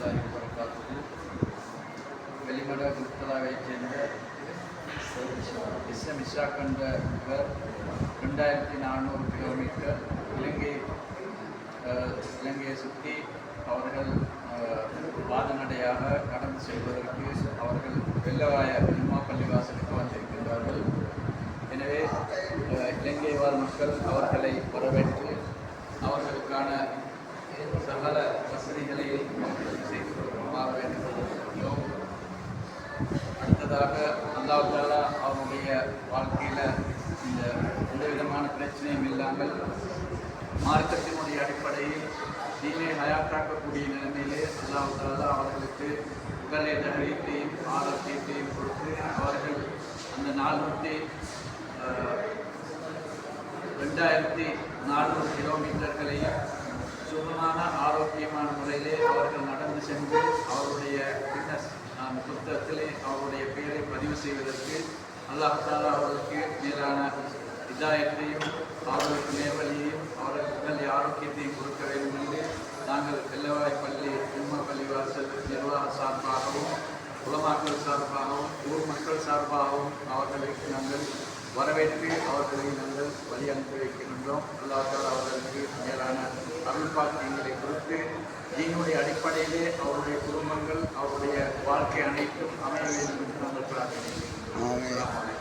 வரமத்துல்லாஹி வபரகாத்துஹு. வெளிமட குப்தலாவைச் சேர்ந்த இஷாக் என்ற இவர் 2400 கிலோமீட்டர் இலங்கையை சுற்றி அவர்கள் பாதநடையாக கடந்து செல்வதற்கு அவர்கள் வெள்ளவாய ஜும்மா பள்ளிவாசலுக்கு வந்திருக்கின்றார்கள். எனவே இலங்கை வாழ் மக்கள் அவர்களை வரவேற்று அவர்களுக்கான சகல வசதிகளை செய்து கொடுக்குமாறு வேண்டுகிறோம். அடுத்ததாக அல்லாஹ் தஆலா அவருடைய வாழ்க்கையில் எந்த விதமான பிரச்சனையும் இல்லாமல் மார்க்கத்தினுடைய அடிப்படையில் தீனை ஹயாத்தாக்கக்கூடிய நிலைமையிலே அல்லாஹ் தஆலா அவர்களுக்கு உடலை தைரியத்தையும் ஆரோக்கியத்தையும் கொடுத்து அவர்கள் அந்த 2400 கிலோமீட்டர்களையும் சுகமான ஆரோக்கியமான முறையிலே அவர்கள் நடந்து சென்று அவருடைய ஃபிட்னஸ் புத்தகத்திலே அவருடைய பெயரை பதிவு செய்வதற்கு அல்லாஹ் தஆலா அவர்களுக்கு மேலான இதாயத்தையும் அவர்களுக்கு நேர்வழியையும் அவர்களுக்கு உடல் ஆரோக்கியத்தையும் கொடுக்க வேண்டும் என்று நாங்கள் வெள்ளவாய் பள்ளி ஜும்மா பள்ளிவாசல் நிர்வாக சார்பாகவும் உலமாக்கள் சார்பாகவும் ஊர் மக்கள் சார்பாகவும் அவர்களுக்கு நாங்கள் வரவேற்று அவர்களை நாங்கள் வழி அனுப்பி வைக்கின்றோம். அல்லாஹ் தஆலா அவர்களுக்கு மேலான அருள் பாக்கியங்களை கொடுத்து தீனுடைய அடிப்படையிலே அவருடைய குடும்பங்கள் அவருடைய வாழ்க்கை அனைத்தும் அமைய வேண்டும் என்று நாங்கள் பிரார்த்தனை.